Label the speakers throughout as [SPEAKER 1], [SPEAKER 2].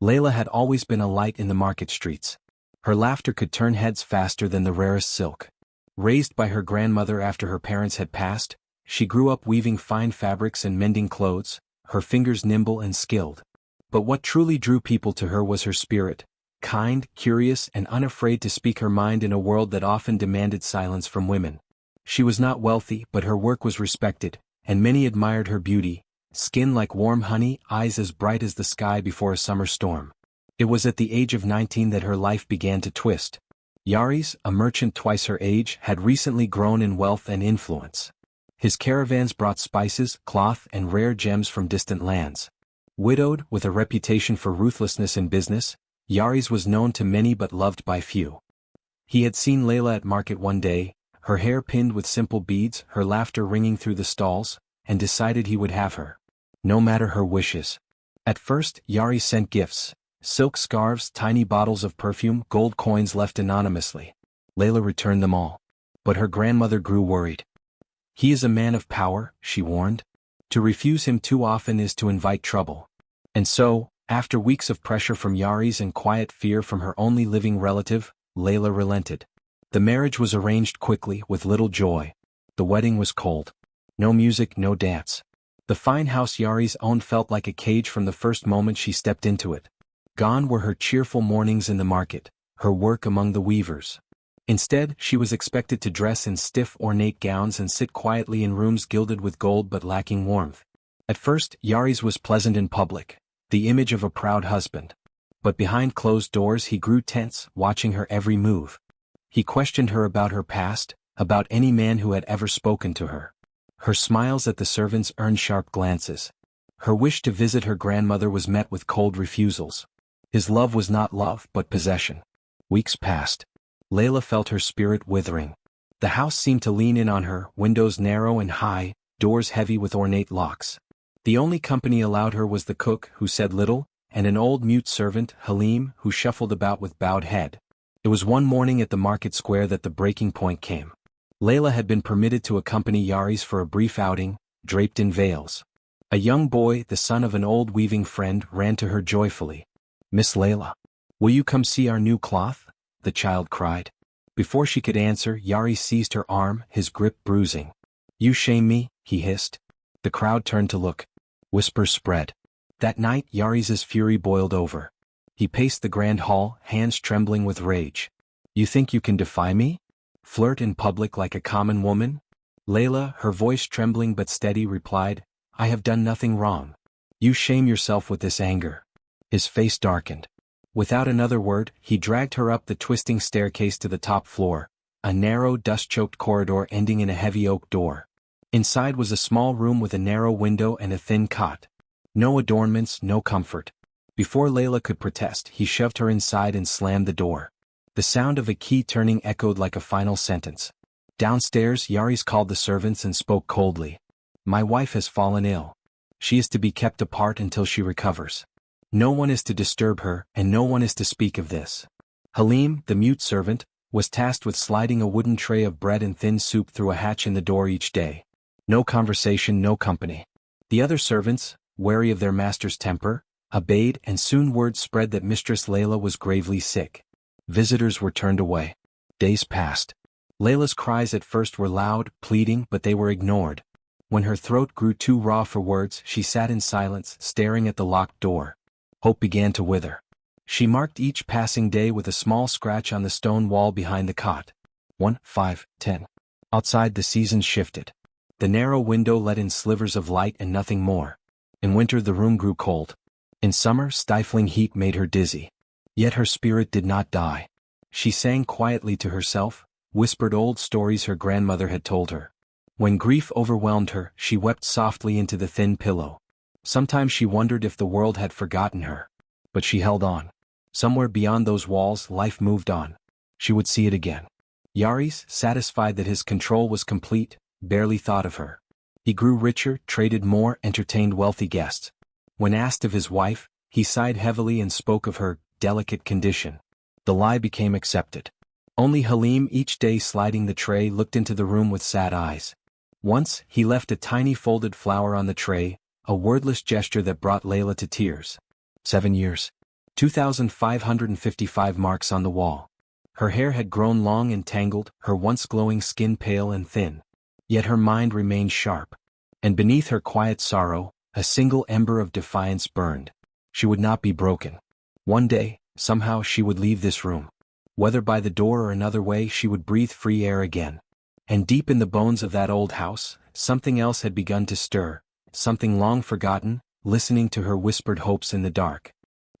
[SPEAKER 1] Layla had always been a light in the market streets. Her laughter could turn heads faster than the rarest silk. Raised by her grandmother after her parents had passed, she grew up weaving fine fabrics and mending clothes, her fingers nimble and skilled. But what truly drew people to her was her spirit, kind, curious, and unafraid to speak her mind in a world that often demanded silence from women. She was not wealthy, but her work was respected, and many admired her beauty, skin like warm honey, eyes as bright as the sky before a summer storm. It was at the age of 19 that her life began to twist. Yaris, a merchant twice her age, had recently grown in wealth and influence. His caravans brought spices, cloth, and rare gems from distant lands. Widowed, with a reputation for ruthlessness in business, Yaris was known to many but loved by few. He had seen Layla at market one day, her hair pinned with simple beads, her laughter ringing through the stalls, and decided he would have her, no matter her wishes. At first, Yaris sent gifts, silk scarves, tiny bottles of perfume, gold coins left anonymously. Layla returned them all. But her grandmother grew worried. "He is a man of power," she warned. "To refuse him too often is to invite trouble." And so, after weeks of pressure from Yaris and quiet fear from her only living relative, Layla relented. The marriage was arranged quickly, with little joy. The wedding was cold. No music, no dance. The fine house Yaris owned felt like a cage from the first moment she stepped into it. Gone were her cheerful mornings in the market, her work among the weavers. Instead, she was expected to dress in stiff, ornate gowns and sit quietly in rooms gilded with gold but lacking warmth. At first, Yaris was pleasant in public, the image of a proud husband. But behind closed doors he grew tense, watching her every move. He questioned her about her past, about any man who had ever spoken to her. Her smiles at the servants earned sharp glances. Her wish to visit her grandmother was met with cold refusals. His love was not love but possession. Weeks passed. Layla felt her spirit withering. The house seemed to lean in on her, windows narrow and high, doors heavy with ornate locks. The only company allowed her was the cook, who said little, and an old mute servant, Halim, who shuffled about with bowed head. It was one morning at the market square that the breaking point came. Layla had been permitted to accompany Yaris for a brief outing, draped in veils. A young boy, the son of an old weaving friend, ran to her joyfully. "Miss Layla, will you come see our new cloth?" the child cried. Before she could answer, Yaris seized her arm, his grip bruising. "You shame me," he hissed. The crowd turned to look. Whispers spread. That night, Yaris's fury boiled over. He paced the grand hall, hands trembling with rage. "You think you can defy me? Flirt in public like a common woman?" Layla, her voice trembling but steady, replied, "I have done nothing wrong. You shame yourself with this anger." His face darkened. Without another word, he dragged her up the twisting staircase to the top floor, a narrow, dust-choked corridor ending in a heavy oak door. Inside was a small room with a narrow window and a thin cot. No adornments, no comfort. Before Layla could protest, he shoved her inside and slammed the door. The sound of a key turning echoed like a final sentence. Downstairs, Yaris called the servants and spoke coldly. "My wife has fallen ill. She is to be kept apart until she recovers. No one is to disturb her, and no one is to speak of this." Halim, the mute servant, was tasked with sliding a wooden tray of bread and thin soup through a hatch in the door each day. No conversation, no company. The other servants, wary of their master's temper, obeyed, and soon word spread that Mistress Layla was gravely sick. Visitors were turned away. Days passed. Layla's cries at first were loud, pleading, but they were ignored. When her throat grew too raw for words, she sat in silence, staring at the locked door. Hope began to wither. She marked each passing day with a small scratch on the stone wall behind the cot. 1, 5, 10. Outside, the seasons shifted. The narrow window let in slivers of light and nothing more. In winter, the room grew cold. In summer, stifling heat made her dizzy. Yet her spirit did not die. She sang quietly to herself, whispered old stories her grandmother had told her. When grief overwhelmed her, she wept softly into the thin pillow. Sometimes she wondered if the world had forgotten her. But she held on. Somewhere beyond those walls, life moved on. She would see it again. Yaris, satisfied that his control was complete, barely thought of her. He grew richer, traded more, entertained wealthy guests. When asked of his wife, he sighed heavily and spoke of her delicate condition. The lie became accepted. Only Halim, each day sliding the tray, looked into the room with sad eyes. Once, he left a tiny folded flower on the tray, a wordless gesture that brought Layla to tears. 7 years. 2,555 marks on the wall. Her hair had grown long and tangled, her once glowing skin pale and thin. Yet her mind remained sharp. And beneath her quiet sorrow, a single ember of defiance burned. She would not be broken. One day, somehow she would leave this room. Whether by the door or another way, she would breathe free air again. And deep in the bones of that old house, something else had begun to stir, something long forgotten, listening to her whispered hopes in the dark.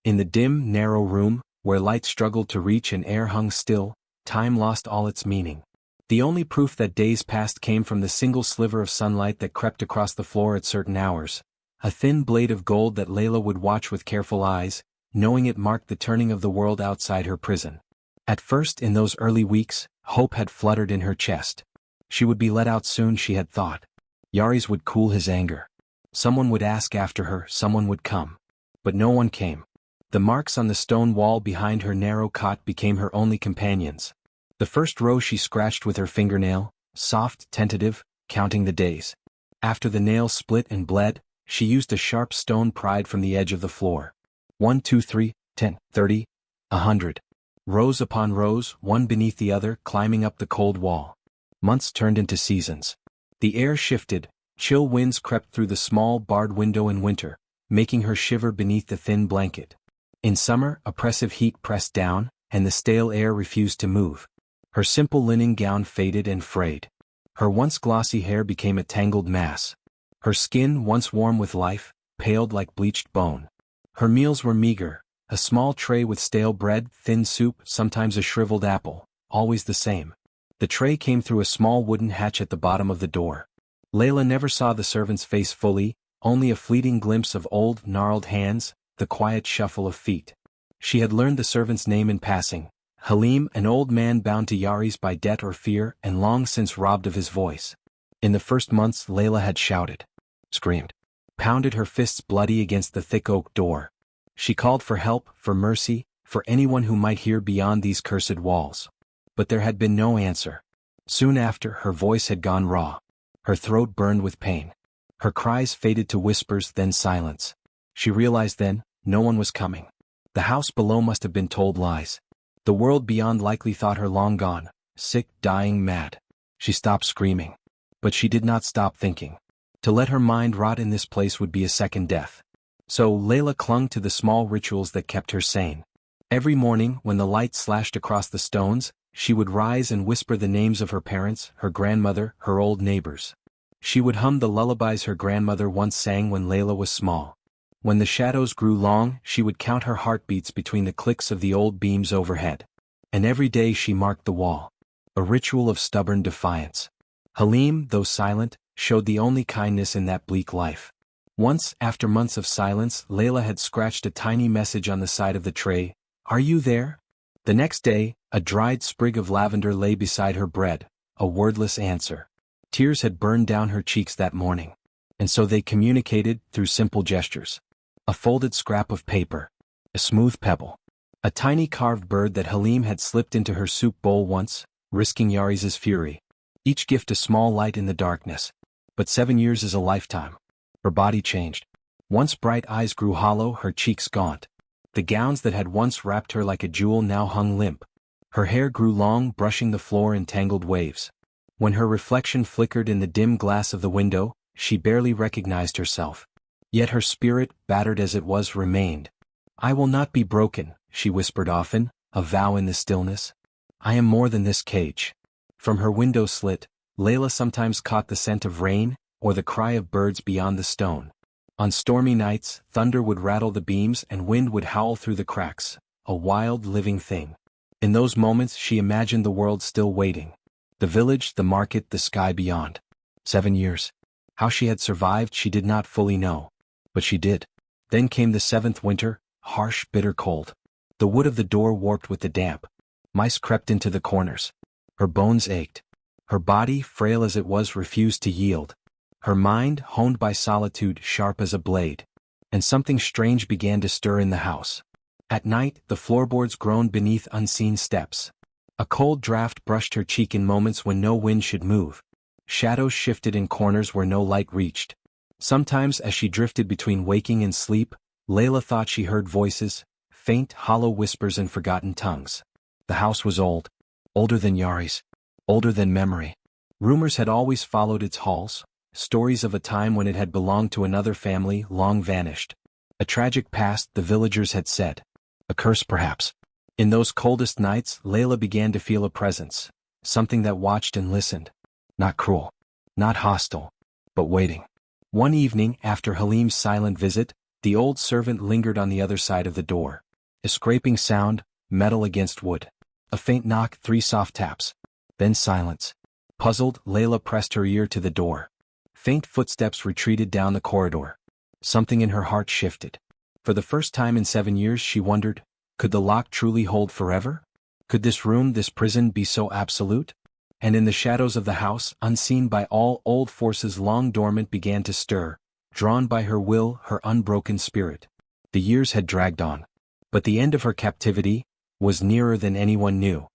[SPEAKER 1] In the dim, narrow room, where light struggled to reach and air hung still, time lost all its meaning. The only proof that days passed came from the single sliver of sunlight that crept across the floor at certain hours, a thin blade of gold that Layla would watch with careful eyes, knowing it marked the turning of the world outside her prison. At first, in those early weeks, hope had fluttered in her chest. She would be let out soon, she had thought. Yaris would cool his anger. Someone would ask after her, someone would come. But no one came. The marks on the stone wall behind her narrow cot became her only companions. The first row she scratched with her fingernail, soft, tentative, counting the days. After the nail split and bled, she used a sharp stone pried from the edge of the floor. 1, 2, 3, 10, 30, 100. Rows upon rows, one beneath the other, climbing up the cold wall. Months turned into seasons. The air shifted, chill winds crept through the small barred window in winter, making her shiver beneath the thin blanket. In summer, oppressive heat pressed down, and the stale air refused to move. Her simple linen gown faded and frayed. Her once glossy hair became a tangled mass. Her skin, once warm with life, paled like bleached bone. Her meals were meager, a small tray with stale bread, thin soup, sometimes a shriveled apple, always the same. The tray came through a small wooden hatch at the bottom of the door. Layla never saw the servant's face fully, only a fleeting glimpse of old, gnarled hands, the quiet shuffle of feet. She had learned the servant's name in passing. Halim, an old man bound to Yaris by debt or fear and long since robbed of his voice. In the first months Layla had shouted, screamed, pounded her fists bloody against the thick oak door. She called for help, for mercy, for anyone who might hear beyond these cursed walls. But there had been no answer. Soon after, her voice had gone raw. Her throat burned with pain. Her cries faded to whispers, then silence. She realized then, no one was coming. The house below must have been told lies. The world beyond likely thought her long gone, sick, dying, mad. She stopped screaming. But she did not stop thinking. To let her mind rot in this place would be a second death. So Layla clung to the small rituals that kept her sane. Every morning, when the light slashed across the stones, she would rise and whisper the names of her parents, her grandmother, her old neighbors. She would hum the lullabies her grandmother once sang when Layla was small. When the shadows grew long, she would count her heartbeats between the clicks of the old beams overhead. And every day she marked the wall. A ritual of stubborn defiance. Halim, though silent, showed the only kindness in that bleak life. Once, after months of silence, Layla had scratched a tiny message on the side of the tray, "Are you there?" The next day, a dried sprig of lavender lay beside her bread, a wordless answer. Tears had burned down her cheeks that morning. And so they communicated through simple gestures. A folded scrap of paper. A smooth pebble. A tiny carved bird that Halim had slipped into her soup bowl once, risking Yaris's fury. Each gift a small light in the darkness. But 7 years is a lifetime. Her body changed. Once bright eyes grew hollow, her cheeks gaunt. The gowns that had once wrapped her like a jewel now hung limp. Her hair grew long, brushing the floor in tangled waves. When her reflection flickered in the dim glass of the window, she barely recognized herself. Yet her spirit, battered as it was, remained. "I will not be broken," she whispered often, a vow in the stillness. "I am more than this cage." From her window slit, Layla sometimes caught the scent of rain, or the cry of birds beyond the stone. On stormy nights, thunder would rattle the beams and wind would howl through the cracks, a wild, living thing. In those moments she imagined the world still waiting. The village, the market, the sky beyond. 7 years. How she had survived she did not fully know. But she did. Then came the 7th winter, harsh, bitter cold. The wood of the door warped with the damp. Mice crept into the corners. Her bones ached. Her body, frail as it was, refused to yield. Her mind, honed by solitude, sharp as a blade. And something strange began to stir in the house. At night, the floorboards groaned beneath unseen steps. A cold draft brushed her cheek in moments when no wind should move. Shadows shifted in corners where no light reached. Sometimes, as she drifted between waking and sleep, Layla thought she heard voices, faint, hollow whispers and forgotten tongues. The house was old. Older than Yari's. Older than memory. Rumors had always followed its halls, stories of a time when it had belonged to another family long vanished. A tragic past, the villagers had said. A curse perhaps. In those coldest nights, Layla began to feel a presence, something that watched and listened. Not cruel. Not hostile. But waiting. One evening, after Halim's silent visit, the old servant lingered on the other side of the door. A scraping sound, metal against wood. A faint knock, 3 soft taps. Then silence. Puzzled, Layla pressed her ear to the door. Faint footsteps retreated down the corridor. Something in her heart shifted. For the first time in 7 years she wondered, could the lock truly hold forever? Could this room, this prison, be so absolute? And in the shadows of the house, unseen by all, old forces long dormant began to stir, drawn by her will, her unbroken spirit. The years had dragged on. But the end of her captivity was nearer than anyone knew.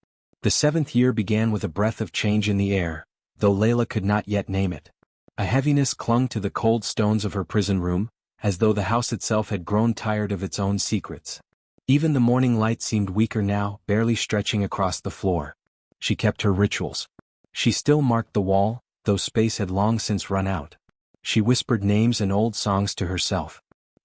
[SPEAKER 1] The 7th year began with a breath of change in the air, though Layla could not yet name it. A heaviness clung to the cold stones of her prison room, as though the house itself had grown tired of its own secrets. Even the morning light seemed weaker now, barely stretching across the floor. She kept her rituals. She still marked the wall, though space had long since run out. She whispered names and old songs to herself.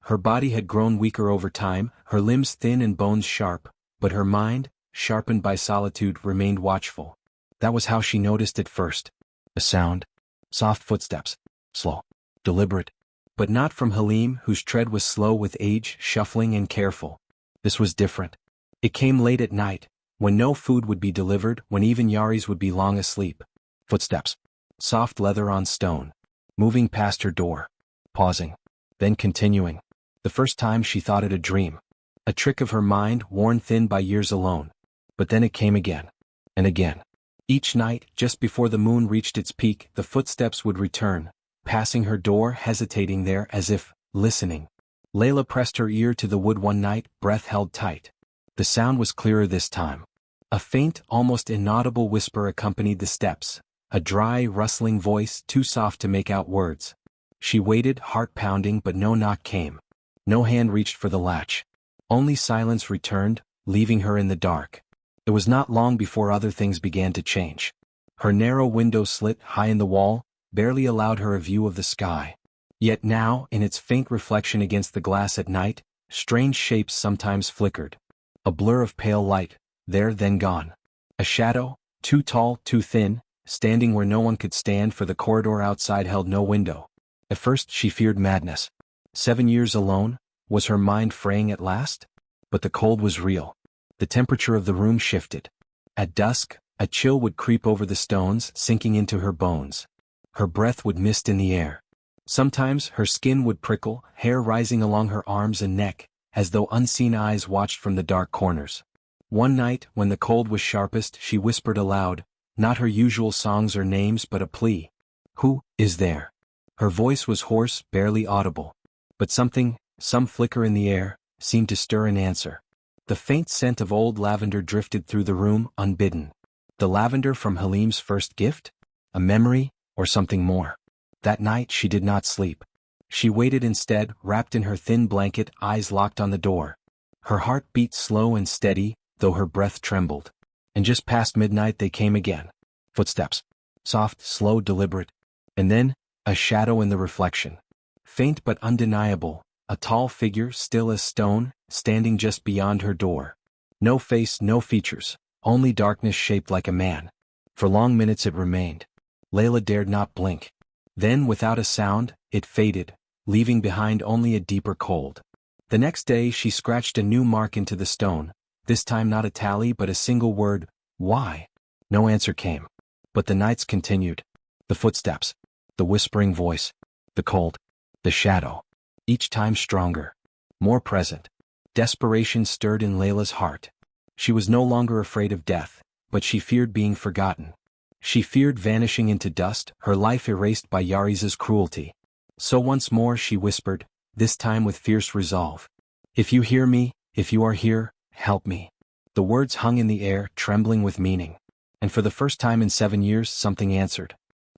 [SPEAKER 1] Her body had grown weaker over time, her limbs thin and bones sharp, but her mind, sharpened by solitude, remained watchful. That was how she noticed it first. A sound. Soft footsteps. Slow. Deliberate. But not from Halim, whose tread was slow with age, shuffling and careful. This was different. It came late at night, when no food would be delivered, when even Yari's would be long asleep. Footsteps. Soft leather on stone. Moving past her door. Pausing. Then continuing. The first time she thought it a dream. A trick of her mind, worn thin by years alone. But then it came again. And again. Each night, just before the moon reached its peak, the footsteps would return, passing her door, hesitating there as if listening. Layla pressed her ear to the wood one night, breath held tight. The sound was clearer this time. A faint, almost inaudible whisper accompanied the steps, a dry, rustling voice too soft to make out words. She waited, heart pounding, but no knock came. No hand reached for the latch. Only silence returned, leaving her in the dark. It was not long before other things began to change. Her narrow window slit high in the wall, barely allowed her a view of the sky. Yet now, in its faint reflection against the glass at night, strange shapes sometimes flickered. A blur of pale light, there then gone. A shadow, too tall, too thin, standing where no one could stand, for the corridor outside held no window. At first she feared madness. 7 years alone, was her mind fraying at last? But the cold was real. The temperature of the room shifted. At dusk, a chill would creep over the stones, sinking into her bones. Her breath would mist in the air. Sometimes her skin would prickle, hair rising along her arms and neck, as though unseen eyes watched from the dark corners. One night, when the cold was sharpest, she whispered aloud, not her usual songs or names but a plea. Who is there? Her voice was hoarse, barely audible. But something, some flicker in the air, seemed to stir an answer. The faint scent of old lavender drifted through the room, unbidden. The lavender from Halim's first gift? A memory, or something more? That night she did not sleep. She waited instead, wrapped in her thin blanket, eyes locked on the door. Her heart beat slow and steady, though her breath trembled. And just past midnight they came again. Footsteps. Soft, slow, deliberate. And then, a shadow in the reflection. Faint but undeniable, a tall figure, still as stone, standing just beyond her door. No face, no features, only darkness shaped like a man. For long minutes it remained. Layla dared not blink. Then, without a sound, it faded, leaving behind only a deeper cold. The next day she scratched a new mark into the stone, this time not a tally but a single word, why? No answer came. But the nights continued. The footsteps. The whispering voice. The cold. The shadow. Each time stronger. More present. Desperation stirred in Layla's heart. She was no longer afraid of death, but she feared being forgotten. She feared vanishing into dust, her life erased by Yari's cruelty. So once more she whispered, this time with fierce resolve. If you hear me, if you are here, help me. The words hung in the air, trembling with meaning. And for the first time in 7 years something answered.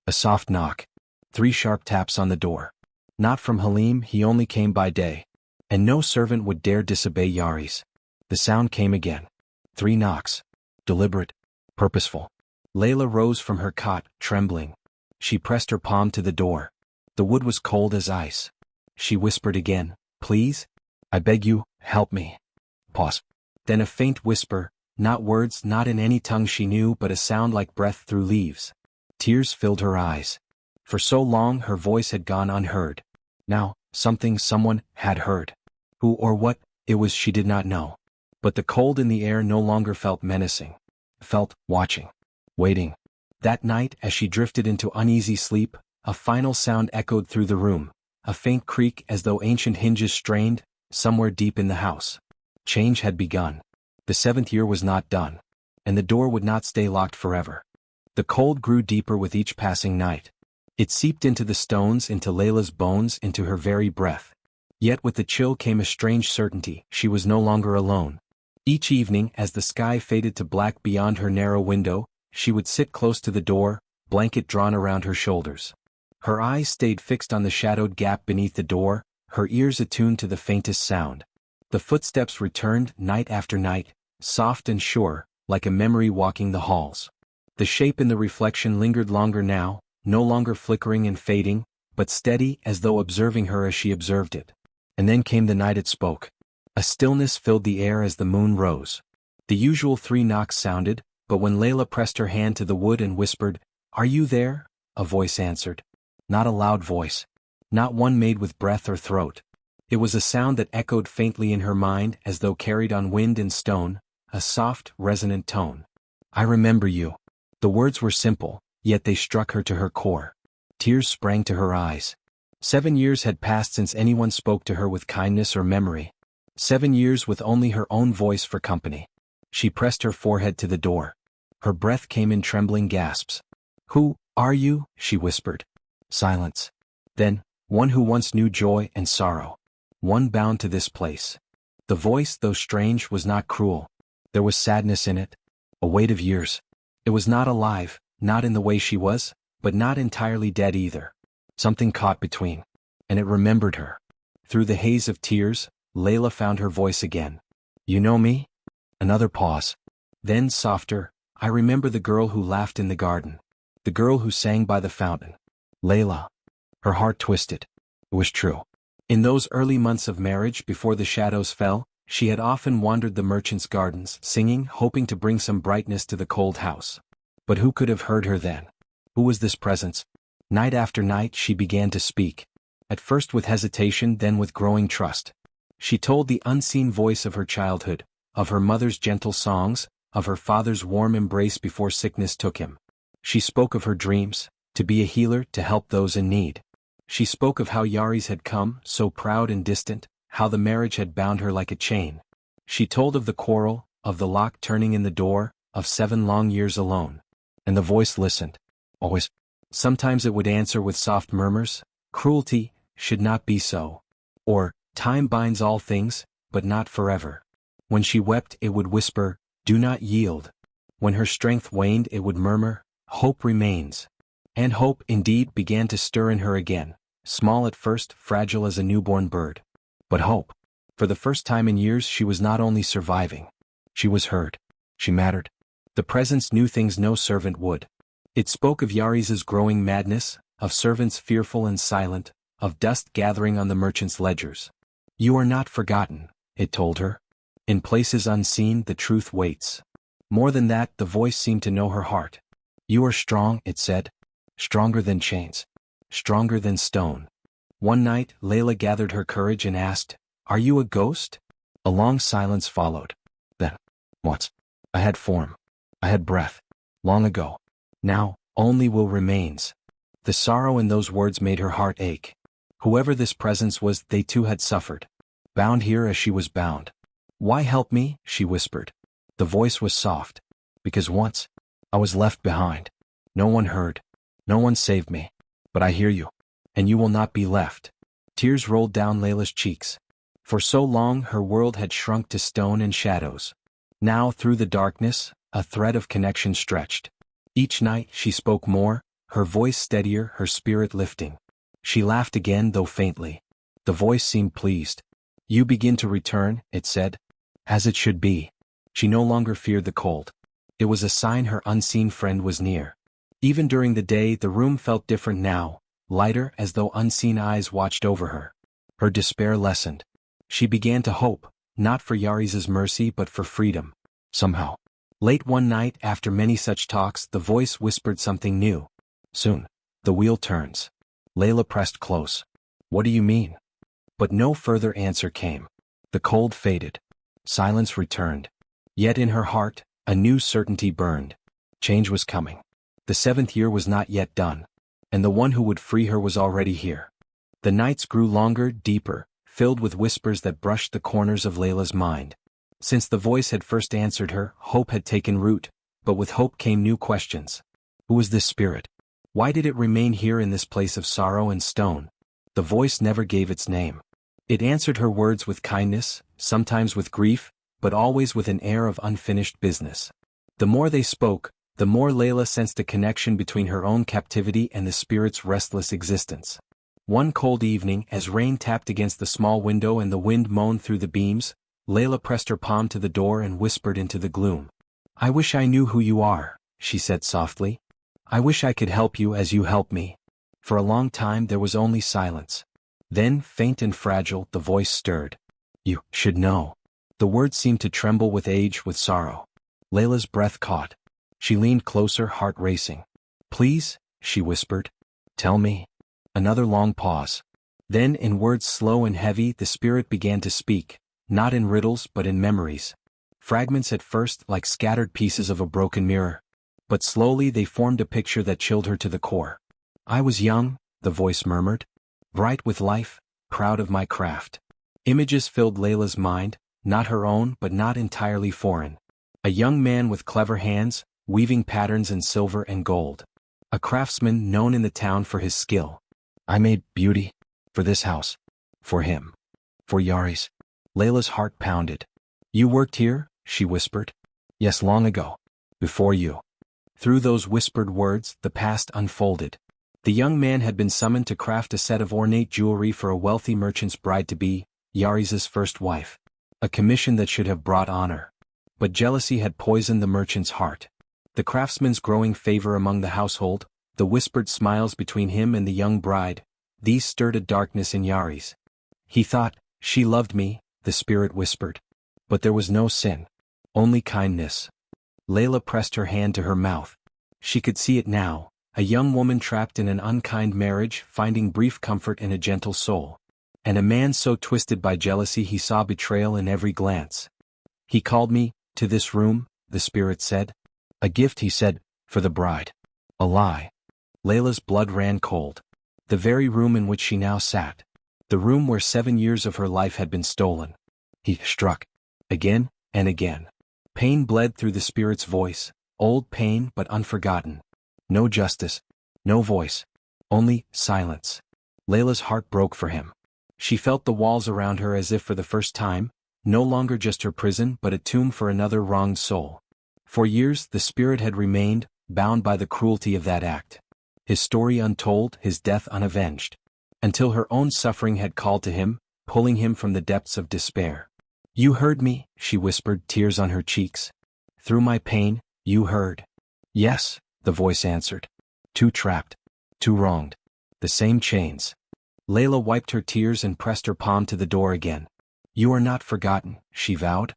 [SPEAKER 1] A soft knock. 3 sharp taps on the door. Not from Halim, he only came by day. And no servant would dare disobey Yari's. The sound came again. 3 knocks. Deliberate. Purposeful. Layla rose from her cot, trembling. She pressed her palm to the door. The wood was cold as ice. She whispered again, "Please? I beg you, help me." Pause. Then a faint whisper, not words, not in any tongue she knew, but a sound like breath through leaves. Tears filled her eyes. For so long her voice had gone unheard. Now, someone had heard. Who or what it was she did not know. But the cold in the air no longer felt menacing. Felt watching. Waiting. That night, as she drifted into uneasy sleep, a final sound echoed through the room. A faint creak as though ancient hinges strained, somewhere deep in the house. Change had begun. The 7th year was not done. And the door would not stay locked forever. The cold grew deeper with each passing night. It seeped into the stones, into Layla's bones, into her very breath. Yet with the chill came a strange certainty: she was no longer alone. Each evening, as the sky faded to black beyond her narrow window, she would sit close to the door, blanket drawn around her shoulders. Her eyes stayed fixed on the shadowed gap beneath the door, her ears attuned to the faintest sound. The footsteps returned night after night, soft and sure, like a memory walking the halls. The shape in the reflection lingered longer now, no longer flickering and fading, but steady, as though observing her as she observed it. And then came the night it spoke. A stillness filled the air as the moon rose. The usual 3 knocks sounded, but when Layla pressed her hand to the wood and whispered, "Are you there?" a voice answered. Not a loud voice. Not one made with breath or throat. It was a sound that echoed faintly in her mind as though carried on wind and stone, a soft, resonant tone. "I remember you." The words were simple, yet they struck her to her core. Tears sprang to her eyes. 7 years had passed since anyone spoke to her with kindness or memory. 7 years with only her own voice for company. She pressed her forehead to the door. Her breath came in trembling gasps. "Who are you?" she whispered. Silence. Then, "One who once knew joy and sorrow. One bound to this place." The voice, though strange, was not cruel. There was sadness in it. A weight of years. It was not alive, not in the way she was, but not entirely dead either. Something caught between. And it remembered her. Through the haze of tears, Layla found her voice again. "You know me?" Another pause. Then softer, "I remember the girl who laughed in the garden. The girl who sang by the fountain." Layla. Her heart twisted. It was true. In those early months of marriage before the shadows fell, she had often wandered the merchants' gardens, singing, hoping to bring some brightness to the cold house. But who could have heard her then? Who was this presence? Night after night she began to speak. At first with hesitation, then with growing trust. She told the unseen voice of her childhood, of her mother's gentle songs, of her father's warm embrace before sickness took him. She spoke of her dreams, to be a healer, to help those in need. She spoke of how Yaris had come, so proud and distant, how the marriage had bound her like a chain. She told of the quarrel, of the lock turning in the door, of 7 long years alone. And the voice listened. Always. Sometimes it would answer with soft murmurs, "Cruelty should not be so." Or, "Time binds all things, but not forever." When she wept, it would whisper, "Do not yield." When her strength waned, it would murmur, "Hope remains." And hope, indeed, began to stir in her again, small at first, fragile as a newborn bird. But hope. For the first time in years she was not only surviving. She was heard. She mattered. The presence knew things no servant would. It spoke of Yaris's growing madness, of servants fearful and silent, of dust gathering on the merchants' ledgers. "You are not forgotten," it told her. "In places unseen the truth waits." More than that, the voice seemed to know her heart. "You are strong," it said. "Stronger than chains. Stronger than stone." One night, Layla gathered her courage and asked, "Are you a ghost?" A long silence followed. Then, once, "I had form. I had breath. Long ago. Now, only will remains." The sorrow in those words made her heart ache. Whoever this presence was, they too had suffered. Bound here as she was bound. "Why help me?" she whispered. The voice was soft. "Because once, I was left behind. No one heard. No one saved me. But I hear you. And you will not be left." Tears rolled down Layla's cheeks. For so long her world had shrunk to stone and shadows. Now, through the darkness, a thread of connection stretched. Each night she spoke more, her voice steadier, her spirit lifting. She laughed again, though faintly. The voice seemed pleased. "You begin to return," it said. As it should be. She no longer feared the cold. It was a sign her unseen friend was near. Even during the day the room felt different now, lighter as though unseen eyes watched over her. Her despair lessened. She began to hope, not for Yaris's mercy but for freedom. Somehow. Late one night after many such talks the voice whispered something new. Soon. The wheel turns. Layla pressed close. What do you mean? But no further answer came. The cold faded. Silence returned. Yet in her heart, a new certainty burned. Change was coming. The 7th year was not yet done. And the one who would free her was already here. The nights grew longer, deeper, filled with whispers that brushed the corners of Layla's mind. Since the voice had first answered her, hope had taken root, but with hope came new questions. Who was this spirit? Why did it remain here in this place of sorrow and stone? The voice never gave its name. It answered her words with kindness, sometimes with grief, but always with an air of unfinished business. The more they spoke, the more Layla sensed a connection between her own captivity and the spirit's restless existence. One cold evening, as rain tapped against the small window and the wind moaned through the beams, Layla pressed her palm to the door and whispered into the gloom. I wish I knew who you are, she said softly. I wish I could help you as you help me. For a long time there was only silence. Then, faint and fragile, the voice stirred. You should know. The words seemed to tremble with age, with sorrow. Layla's breath caught. She leaned closer, heart racing. Please, she whispered. Tell me. Another long pause. Then, in words slow and heavy, the spirit began to speak, not in riddles but in memories. Fragments at first, like scattered pieces of a broken mirror. But slowly they formed a picture that chilled her to the core. I was young, the voice murmured. Bright with life, proud of my craft. Images filled Layla's mind, not her own but not entirely foreign. A young man with clever hands, weaving patterns in silver and gold. A craftsman known in the town for his skill. I made beauty. For this house. For him. For Yari's. Layla's heart pounded. You worked here? She whispered. Yes, long ago. Before you. Through those whispered words, the past unfolded. The young man had been summoned to craft a set of ornate jewelry for a wealthy merchant's bride-to-be, Yaris's first wife. A commission that should have brought honor. But jealousy had poisoned the merchant's heart. The craftsman's growing favor among the household, the whispered smiles between him and the young bride, these stirred a darkness in Yari's. He thought, she loved me, the spirit whispered. But there was no sin. Only kindness. Layla pressed her hand to her mouth. She could see it now, a young woman trapped in an unkind marriage, finding brief comfort in a gentle soul. And a man so twisted by jealousy he saw betrayal in every glance. He called me, to this room, the spirit said. A gift, he said, for the bride. A lie. Layla's blood ran cold. The very room in which she now sat. The room where 7 years of her life had been stolen. He struck. Again, and again. Pain bled through the spirit's voice, old pain but unforgotten. No justice. No voice. Only silence. Layla's heart broke for him. She felt the walls around her as if for the first time, no longer just her prison but a tomb for another wronged soul. For years the spirit had remained, bound by the cruelty of that act. His story untold, his death unavenged. Until her own suffering had called to him, pulling him from the depths of despair. You heard me, she whispered, tears on her cheeks. Through my pain, you heard. Yes, the voice answered. Too trapped. Too wronged. The same chains. Layla wiped her tears and pressed her palm to the door again. You are not forgotten, she vowed.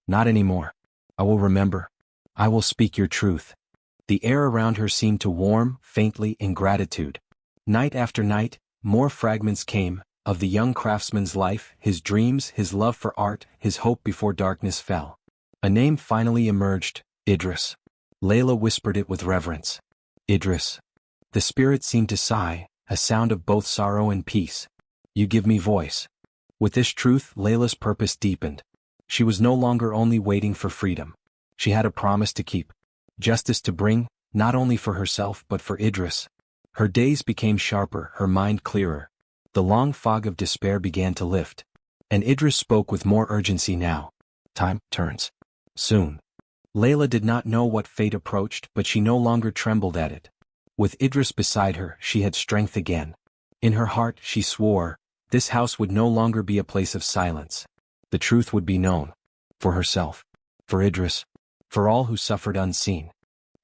[SPEAKER 1] Not anymore. I will remember. I will speak your truth. The air around her seemed to warm, faintly, in gratitude. Night after night, more fragments came, of the young craftsman's life, his dreams, his love for art, his hope before darkness fell. A name finally emerged, Idris. Layla whispered it with reverence. Idris. The spirit seemed to sigh, a sound of both sorrow and peace. You give me voice. With this truth, Layla's purpose deepened. She was no longer only waiting for freedom. She had a promise to keep. Justice to bring, not only for herself but for Idris. Her days became sharper, her mind clearer. The long fog of despair began to lift. And Idris spoke with more urgency now. Time turns. Soon. Layla did not know what fate approached, but she no longer trembled at it. With Idris beside her, she had strength again. In her heart, she swore, this house would no longer be a place of silence. The truth would be known. For herself. For Idris. For all who suffered unseen.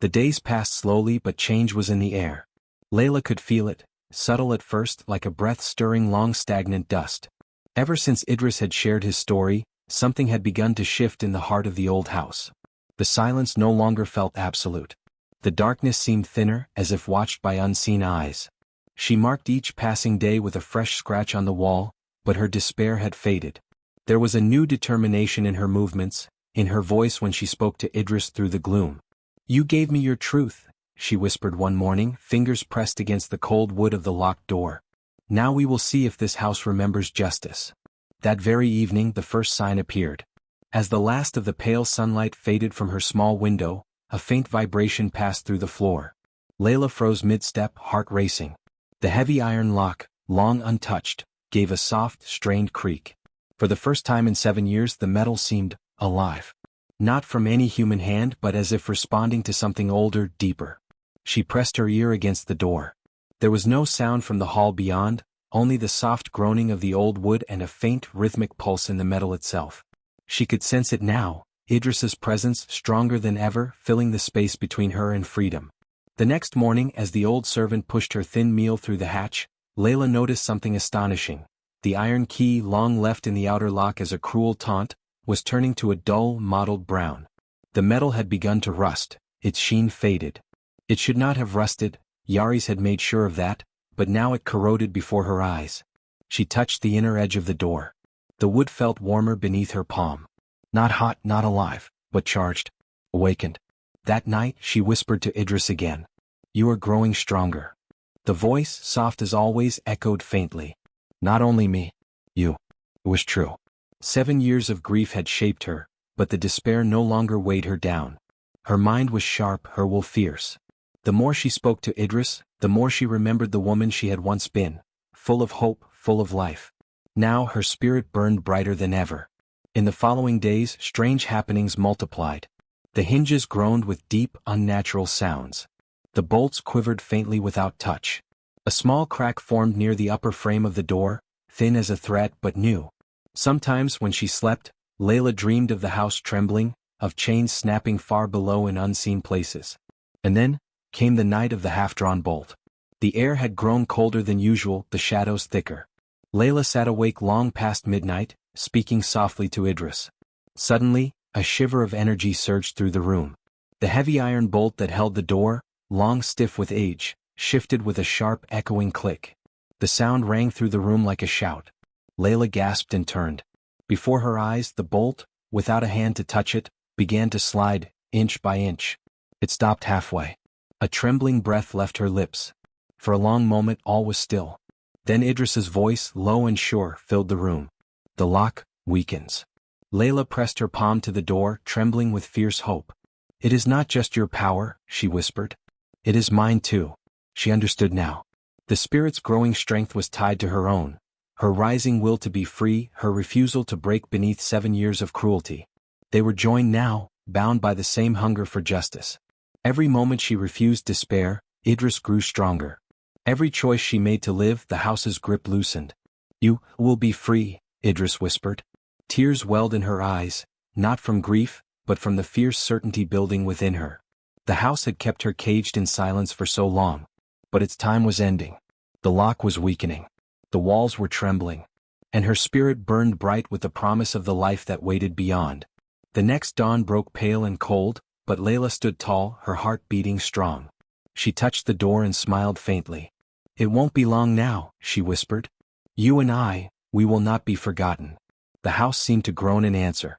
[SPEAKER 1] The days passed slowly, but change was in the air. Layla could feel it, subtle at first, like a breath-stirring long stagnant dust. Ever since Idris had shared his story, something had begun to shift in the heart of the old house. The silence no longer felt absolute. The darkness seemed thinner, as if watched by unseen eyes. She marked each passing day with a fresh scratch on the wall, but her despair had faded. There was a new determination in her movements, in her voice when she spoke to Idris through the gloom. "You gave me your truth," she whispered one morning, fingers pressed against the cold wood of the locked door. "Now we will see if this house remembers justice." That very evening the first sign appeared. As the last of the pale sunlight faded from her small window, a faint vibration passed through the floor. Layla froze mid-step, heart racing. The heavy iron lock, long untouched, gave a soft, strained creak. For the first time in 7 years the metal seemed alive. Not from any human hand, but as if responding to something older, deeper. She pressed her ear against the door. There was no sound from the hall beyond, only the soft groaning of the old wood and a faint, rhythmic pulse in the metal itself. She could sense it now, Idris's presence stronger than ever, filling the space between her and freedom. The next morning, as the old servant pushed her thin meal through the hatch, Layla noticed something astonishing. The iron key, long left in the outer lock as a cruel taunt, was turning to a dull, mottled brown. The metal had begun to rust, its sheen faded. It should not have rusted, Yaris had made sure of that, but now it corroded before her eyes. She touched the inner edge of the door. The wood felt warmer beneath her palm. Not hot, not alive, but charged. Awakened. That night, she whispered to Idris again. "You are growing stronger." The voice, soft as always, echoed faintly. "Not only me. You." It was true. 7 years of grief had shaped her, but the despair no longer weighed her down. Her mind was sharp, her will fierce. The more she spoke to Idris, the more she remembered the woman she had once been, full of hope, full of life. Now her spirit burned brighter than ever. In the following days, strange happenings multiplied. The hinges groaned with deep, unnatural sounds. The bolts quivered faintly without touch. A small crack formed near the upper frame of the door, thin as a thread but new. Sometimes when she slept, Layla dreamed of the house trembling, of chains snapping far below in unseen places. And then came the night of the half-drawn bolt. The air had grown colder than usual, the shadows thicker. Layla sat awake long past midnight, speaking softly to Idris. Suddenly, a shiver of energy surged through the room. The heavy iron bolt that held the door, long stiff with age, shifted with a sharp, echoing click. The sound rang through the room like a shout. Layla gasped and turned. Before her eyes, the bolt, without a hand to touch it, began to slide, inch by inch. It stopped halfway. A trembling breath left her lips. For a long moment all was still. Then Idris's voice, low and sure, filled the room. "The lock weakens." Layla pressed her palm to the door, trembling with fierce hope. "It is not just your power," she whispered. "It is mine too." She understood now. The spirit's growing strength was tied to her own. Her rising will to be free, her refusal to break beneath 7 years of cruelty. They were joined now, bound by the same hunger for justice. Every moment she refused despair, Idris grew stronger. Every choice she made to live, the house's grip loosened. "You will be free," Idris whispered. Tears welled in her eyes, not from grief, but from the fierce certainty building within her. The house had kept her caged in silence for so long. But its time was ending. The lock was weakening. The walls were trembling. And her spirit burned bright with the promise of the life that waited beyond. The next dawn broke pale and cold, but Layla stood tall, her heart beating strong. She touched the door and smiled faintly. "It won't be long now," she whispered. "You and I, we will not be forgotten." The house seemed to groan in answer.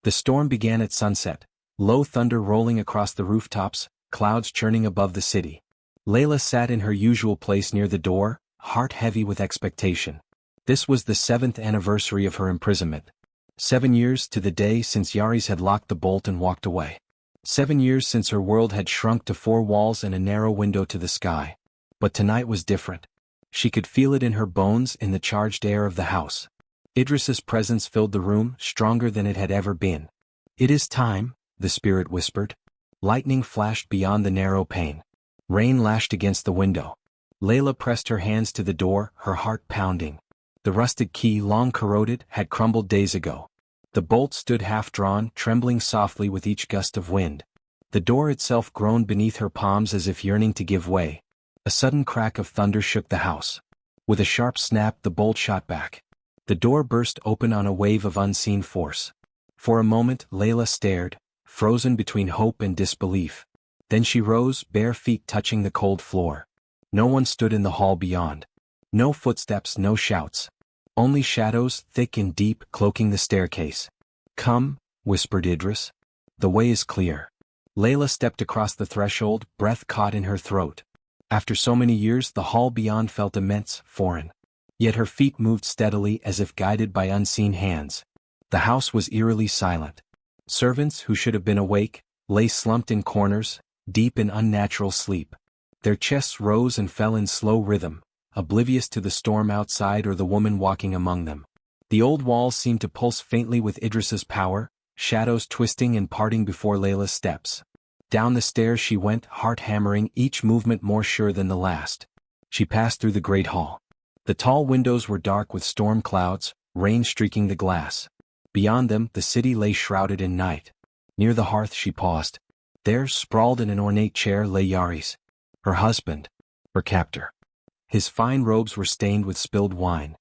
[SPEAKER 1] The storm began at sunset, low thunder rolling across the rooftops, clouds churning above the city. Layla sat in her usual place near the door, heart heavy with expectation. This was the 7th anniversary of her imprisonment. 7 years to the day since Yaris had locked the bolt and walked away. 7 years since her world had shrunk to 4 walls and a narrow window to the sky. But tonight was different. She could feel it in her bones, in the charged air of the house. Idris's presence filled the room, stronger than it had ever been. "It is time," the spirit whispered. Lightning flashed beyond the narrow pane. Rain lashed against the window. Layla pressed her hands to the door, her heart pounding. The rusted key, long corroded, had crumbled days ago. The bolt stood half-drawn, trembling softly with each gust of wind. The door itself groaned beneath her palms as if yearning to give way. A sudden crack of thunder shook the house. With a sharp snap, the bolt shot back. The door burst open on a wave of unseen force. For a moment, Layla stared, frozen between hope and disbelief. Then she rose, bare feet touching the cold floor. No one stood in the hall beyond. No footsteps, no shouts. Only shadows, thick and deep, cloaking the staircase. "Come," whispered Idris. "The way is clear." Layla stepped across the threshold, breath caught in her throat. After so many years, the hall beyond felt immense, foreign. Yet her feet moved steadily as if guided by unseen hands. The house was eerily silent. Servants, who should have been awake, lay slumped in corners, deep in unnatural sleep. Their chests rose and fell in slow rhythm, oblivious to the storm outside or the woman walking among them. The old walls seemed to pulse faintly with Idris's power, shadows twisting and parting before Layla's steps. Down the stairs she went, heart hammering, each movement more sure than the last. She passed through the great hall. The tall windows were dark with storm clouds, rain streaking the glass. Beyond them, the city lay shrouded in night. Near the hearth she paused. There, sprawled in an ornate chair, lay Yaris, her husband, her captor. His fine robes were stained with spilled wine.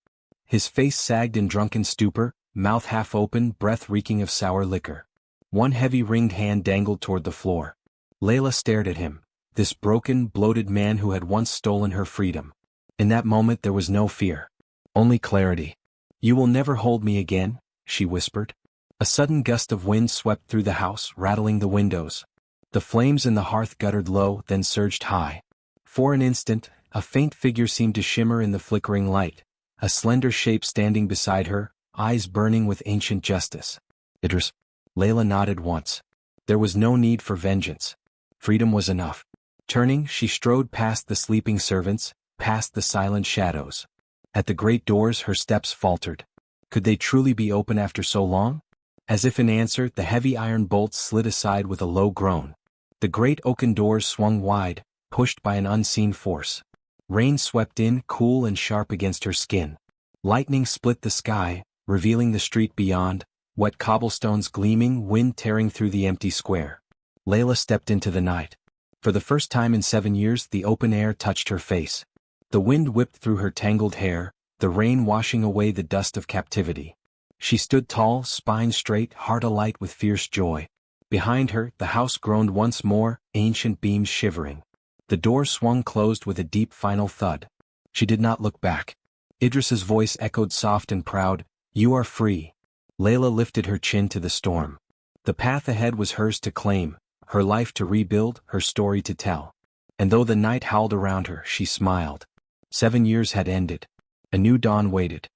[SPEAKER 1] His face sagged in drunken stupor, mouth half open, breath reeking of sour liquor. One heavy ringed hand dangled toward the floor. Layla stared at him, this broken, bloated man who had once stolen her freedom. In that moment there was no fear. Only clarity. "You will never hold me again," she whispered. A sudden gust of wind swept through the house, rattling the windows. The flames in the hearth guttered low, then surged high. For an instant, a faint figure seemed to shimmer in the flickering light, a slender shape standing beside her, eyes burning with ancient justice. "Idris." Layla nodded once. There was no need for vengeance. Freedom was enough. Turning, she strode past the sleeping servants, past the silent shadows. At the great doors her steps faltered. Could they truly be open after so long? As if in answer, the heavy iron bolts slid aside with a low groan. The great oaken doors swung wide, pushed by an unseen force. Rain swept in, cool and sharp against her skin. Lightning split the sky, revealing the street beyond, wet cobblestones gleaming, wind tearing through the empty square. Layla stepped into the night. For the first time in 7 years, the open air touched her face. The wind whipped through her tangled hair, the rain washing away the dust of captivity. She stood tall, spine straight, heart alight with fierce joy. Behind her, the house groaned once more, ancient beams shivering. The door swung closed with a deep final thud. She did not look back. Idris's voice echoed soft and proud, "You are free." Layla lifted her chin to the storm. The path ahead was hers to claim, her life to rebuild, her story to tell. And though the night howled around her, she smiled. 7 years had ended. A new dawn waited.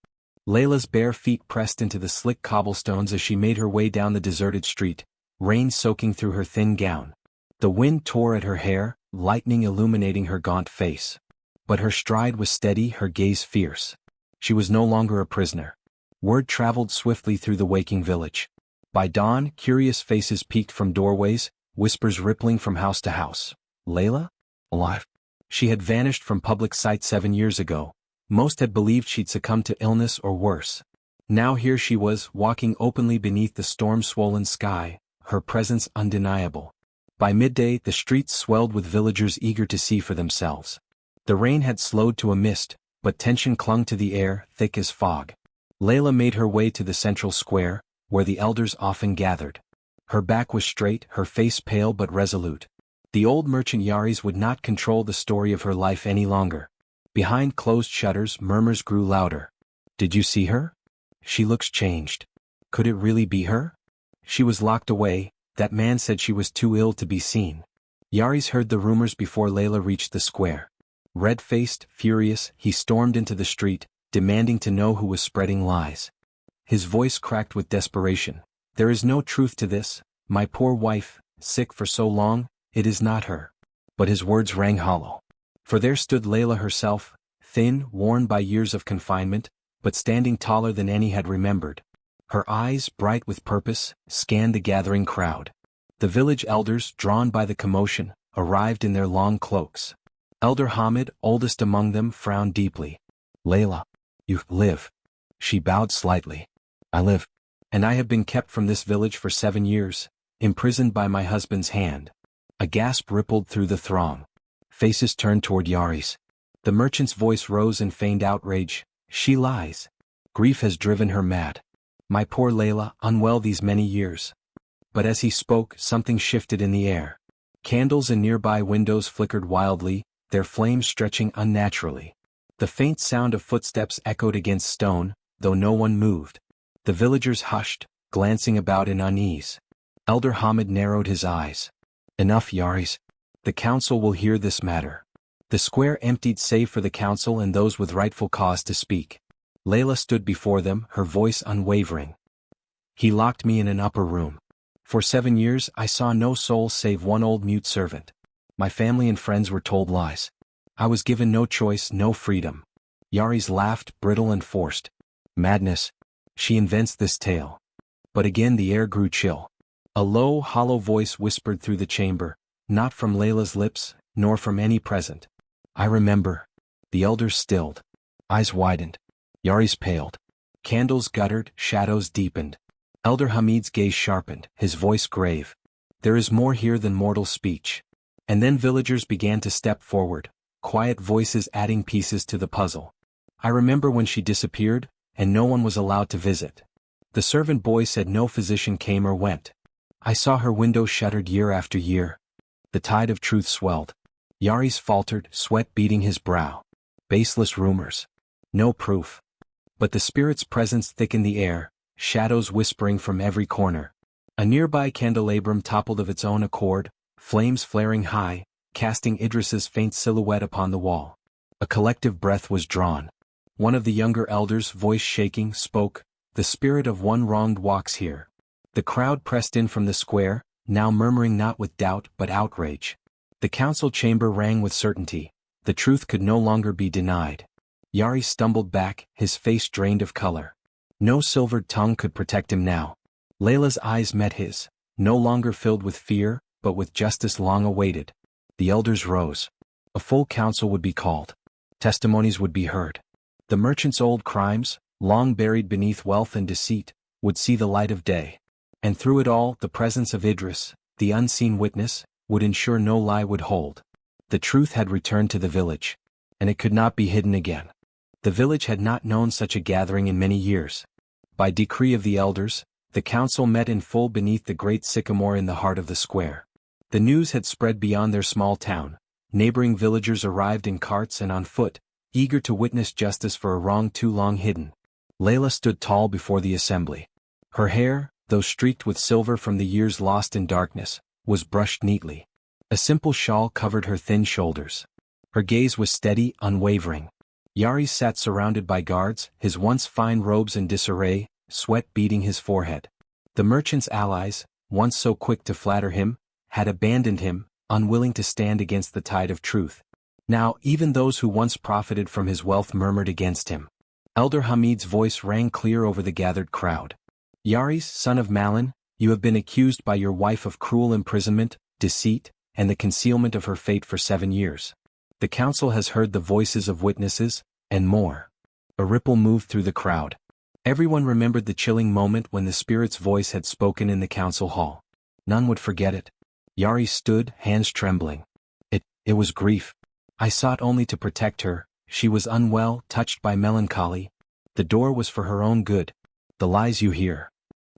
[SPEAKER 1] Layla's bare feet pressed into the slick cobblestones as she made her way down the deserted street, rain soaking through her thin gown. The wind tore at her hair, lightning illuminating her gaunt face. But her stride was steady, her gaze fierce. She was no longer a prisoner. Word traveled swiftly through the waking village. By dawn, curious faces peeked from doorways, whispers rippling from house to house. Layla? Alive. She had vanished from public sight 7 years ago. Most had believed she'd succumbed to illness or worse. Now here she was, walking openly beneath the storm-swollen sky, her presence undeniable. By midday, the streets swelled with villagers eager to see for themselves. The rain had slowed to a mist, but tension clung to the air, thick as fog. Layla made her way to the central square, where the elders often gathered. Her back was straight, her face pale but resolute. The old merchant Yaris would not control the story of her life any longer. Behind closed shutters, murmurs grew louder. "Did you see her? She looks changed. Could it really be her? She was locked away, that man said she was too ill to be seen." Yaris heard the rumors before Layla reached the square. Red-faced, furious, he stormed into the street, demanding to know who was spreading lies. His voice cracked with desperation. "There is no truth to this. My poor wife, sick for so long, it is not her." But his words rang hollow. For there stood Layla herself, thin, worn by years of confinement, but standing taller than any had remembered. Her eyes, bright with purpose, scanned the gathering crowd. The village elders, drawn by the commotion, arrived in their long cloaks. Elder Hamid, oldest among them, frowned deeply. "Layla, you live." She bowed slightly. "I live." And I have been kept from this village for 7 years, imprisoned by my husband's hand. A gasp rippled through the throng. Faces turned toward Yari's. The merchant's voice rose in feigned outrage. She lies. Grief has driven her mad. My poor Layla, unwell these many years. But as he spoke, something shifted in the air. Candles in nearby windows flickered wildly, their flames stretching unnaturally. The faint sound of footsteps echoed against stone, though no one moved. The villagers hushed, glancing about in unease. Elder Hamid narrowed his eyes. Enough, Yaris. The council will hear this matter. The square emptied save for the council and those with rightful cause to speak. Layla stood before them, her voice unwavering. He locked me in an upper room. For 7 years I saw no soul save one old mute servant. My family and friends were told lies. I was given no choice, no freedom. Yaris laughed, brittle and forced. Madness. She invents this tale. But again the air grew chill. A low, hollow voice whispered through the chamber, not from Layla's lips, nor from any present. I remember. The elders stilled. Eyes widened. Yaris paled. Candles guttered, shadows deepened. Elder Hamid's gaze sharpened, his voice grave. There is more here than mortal speech. And then villagers began to step forward, quiet voices adding pieces to the puzzle. I remember when she disappeared, and no one was allowed to visit. The servant boy said no physician came or went. I saw her window shuttered year after year. The tide of truth swelled. Yaris faltered, sweat beading his brow. Baseless rumors. No proof. But the spirit's presence thickened the air, shadows whispering from every corner. A nearby candelabrum toppled of its own accord, flames flaring high, casting Idris's faint silhouette upon the wall. A collective breath was drawn. One of the younger elders, voice shaking, spoke, "The spirit of one wronged walks here." The crowd pressed in from the square, now murmuring not with doubt but outrage. The council chamber rang with certainty. The truth could no longer be denied. Yari stumbled back, his face drained of color. No silvered tongue could protect him now. Layla's eyes met his, no longer filled with fear, but with justice long awaited. The elders rose. A full council would be called. Testimonies would be heard. The merchant's old crimes, long buried beneath wealth and deceit, would see the light of day. And through it all, the presence of Idris, the unseen witness, would ensure no lie would hold. The truth had returned to the village. And it could not be hidden again. The village had not known such a gathering in many years. By decree of the elders, the council met in full beneath the great sycamore in the heart of the square. The news had spread beyond their small town. Neighboring villagers arrived in carts and on foot, eager to witness justice for a wrong too long hidden. Layla stood tall before the assembly. Her hair, though streaked with silver from the years lost in darkness, was brushed neatly. A simple shawl covered her thin shoulders. Her gaze was steady, unwavering. Yari sat surrounded by guards, his once fine robes in disarray, sweat beading his forehead. The merchant's allies, once so quick to flatter him, had abandoned him, unwilling to stand against the tide of truth. Now, even those who once profited from his wealth murmured against him. Elder Hamid's voice rang clear over the gathered crowd. Yaris, son of Malin, you have been accused by your wife of cruel imprisonment, deceit, and the concealment of her fate for 7 years. The council has heard the voices of witnesses, and more. A ripple moved through the crowd. Everyone remembered the chilling moment when the spirit's voice had spoken in the council hall. None would forget it. Yari stood, hands trembling. It was grief. I sought only to protect her. She was unwell, touched by melancholy. The door was for her own good. The lies you hear.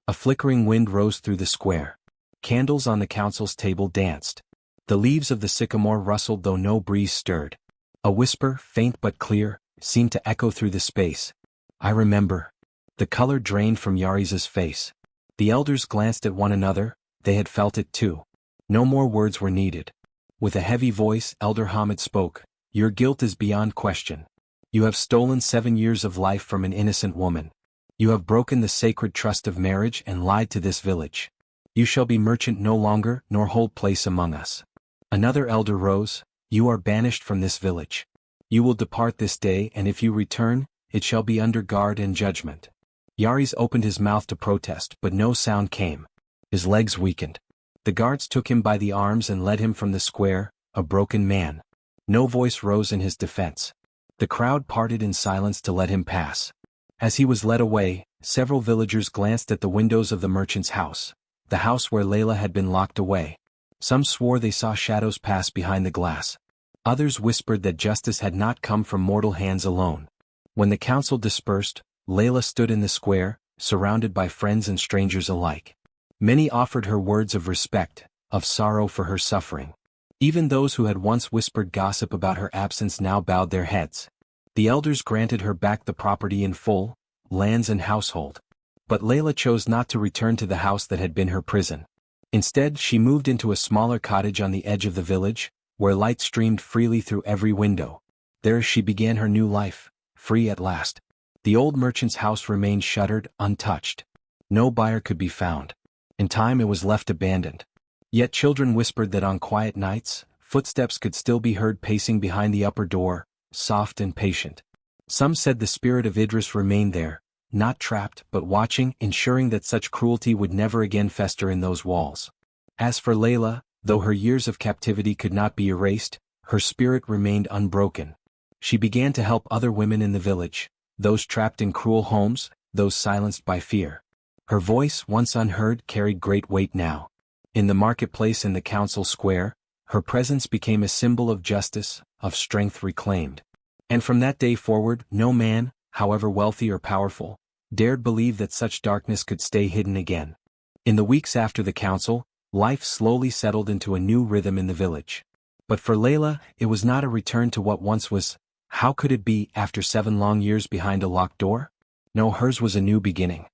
[SPEAKER 1] A flickering wind rose through the square. Candles on the council's table danced. The leaves of the sycamore rustled though no breeze stirred. A whisper, faint but clear, seemed to echo through the space. I remember. The color drained from Yaris's face. The elders glanced at one another, they had felt it too. No more words were needed. With a heavy voice, Elder Hamid spoke, "Your guilt is beyond question. You have stolen 7 years of life from an innocent woman. You have broken the sacred trust of marriage and lied to this village. You shall be merchant no longer, nor hold place among us." Another elder rose, "You are banished from this village. You will depart this day, and if you return, it shall be under guard and judgment." Yaris opened his mouth to protest, but no sound came. His legs weakened. The guards took him by the arms and led him from the square, a broken man. No voice rose in his defense. The crowd parted in silence to let him pass. As he was led away, several villagers glanced at the windows of the merchant's house, the house where Layla had been locked away. Some swore they saw shadows pass behind the glass. Others whispered that justice had not come from mortal hands alone. When the council dispersed, Layla stood in the square, surrounded by friends and strangers alike. Many offered her words of respect, of sorrow for her suffering. Even those who had once whispered gossip about her absence now bowed their heads. The elders granted her back the property in full, lands and household. But Layla chose not to return to the house that had been her prison. Instead, she moved into a smaller cottage on the edge of the village, where light streamed freely through every window. There she began her new life, free at last. The old merchant's house remained shuttered, untouched. No buyer could be found. In time it was left abandoned. Yet children whispered that on quiet nights, footsteps could still be heard pacing behind the upper door, soft and patient. Some said the spirit of Idris remained there, not trapped but watching, ensuring that such cruelty would never again fester in those walls. As for Layla, though her years of captivity could not be erased, her spirit remained unbroken. She began to help other women in the village, those trapped in cruel homes, those silenced by fear. Her voice, once unheard, carried great weight now. In the marketplace and the council square, her presence became a symbol of justice, of strength reclaimed. And from that day forward, no man, however wealthy or powerful, dared believe that such darkness could stay hidden again. In the weeks after the council, life slowly settled into a new rhythm in the village. But for Layla, it was not a return to what once was. How could it be after 7 long years behind a locked door? No, hers was a new beginning.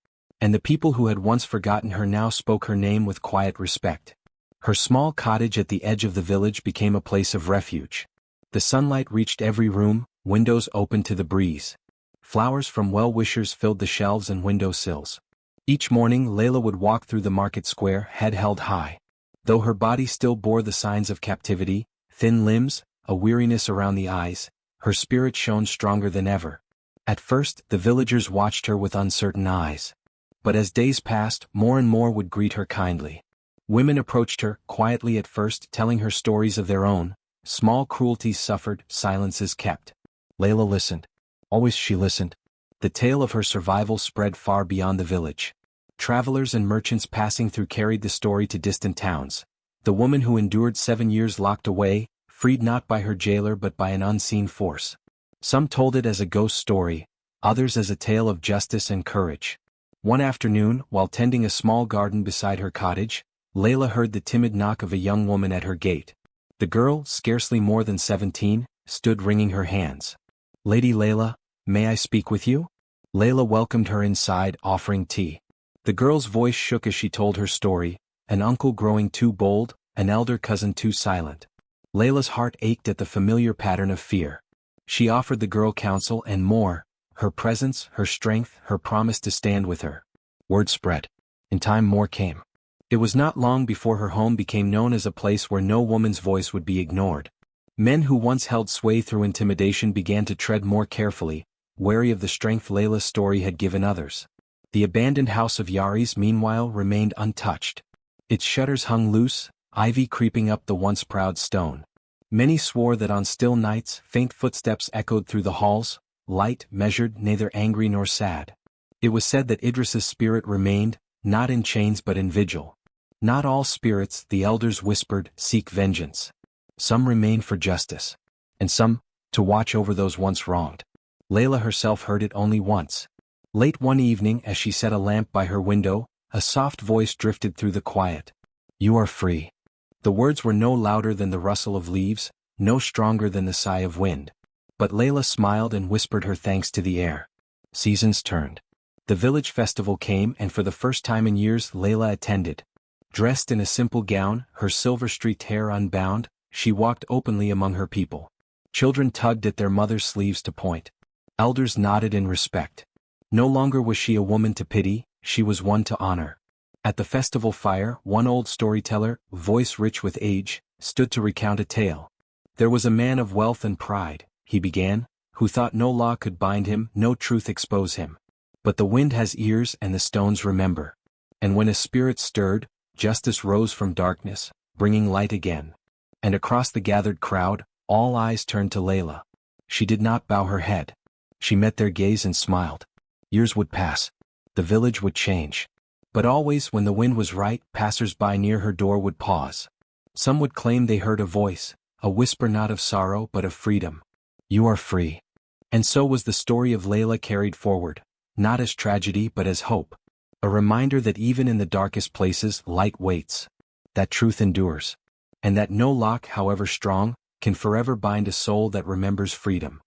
[SPEAKER 1] And the people who had once forgotten her now spoke her name with quiet respect. Her small cottage at the edge of the village became a place of refuge. The sunlight reached every room, windows opened to the breeze. Flowers from well-wishers filled the shelves and window sills. Each morning Layla would walk through the market square, head held high. Though her body still bore the signs of captivity, thin limbs, a weariness around the eyes, her spirit shone stronger than ever. At first, the villagers watched her with uncertain eyes. But as days passed, more and more would greet her kindly. Women approached her, quietly at first, telling her stories of their own. Small cruelties suffered, silences kept. Layla listened. Always she listened. The tale of her survival spread far beyond the village. Travelers and merchants passing through carried the story to distant towns. The woman who endured 7 years locked away, freed not by her jailer but by an unseen force. Some told it as a ghost story, others as a tale of justice and courage. One afternoon, while tending a small garden beside her cottage, Layla heard the timid knock of a young woman at her gate. The girl, scarcely more than 17, stood wringing her hands. "Lady Layla, may I speak with you?" Layla welcomed her inside, offering tea. The girl's voice shook as she told her story, an uncle growing too bold, an elder cousin too silent. Layla's heart ached at the familiar pattern of fear. She offered the girl counsel and more, her presence, her strength, her promise to stand with her. Word spread. In time more came. It was not long before her home became known as a place where no woman's voice would be ignored. Men who once held sway through intimidation began to tread more carefully, wary of the strength Layla's story had given others. The abandoned house of Yaris, meanwhile, remained untouched. Its shutters hung loose, ivy creeping up the once proud stone. Many swore that on still nights, faint footsteps echoed through the halls, light, measured, neither angry nor sad. It was said that Idris's spirit remained, not in chains but in vigil. Not all spirits, the elders whispered, seek vengeance. Some remain for justice. And some, to watch over those once wronged. Layla herself heard it only once. Late one evening, as she set a lamp by her window, a soft voice drifted through the quiet. "You are free." The words were no louder than the rustle of leaves, no stronger than the sigh of wind. But Layla smiled and whispered her thanks to the air. Seasons turned. The village festival came, and for the first time in years Layla attended. Dressed in a simple gown, her silver-streaked hair unbound, she walked openly among her people. Children tugged at their mother's sleeves to point. Elders nodded in respect. No longer was she a woman to pity, she was one to honor. At the festival fire, one old storyteller, voice rich with age, stood to recount a tale. There was a man of wealth and pride, he began, who thought no law could bind him, no truth expose him. But the wind has ears and the stones remember. And when a spirit stirred, justice rose from darkness, bringing light again. And across the gathered crowd, all eyes turned to Layla. She did not bow her head. She met their gaze and smiled. Years would pass. the village would change. But always when the wind was right, passers-by near her door would pause. Some would claim they heard a voice, a whisper not of sorrow but of freedom. You are free. And so was the story of Layla carried forward, not as tragedy but as hope. A reminder that even in the darkest places light waits, that truth endures, and that no lock, however strong, can forever bind a soul that remembers freedom.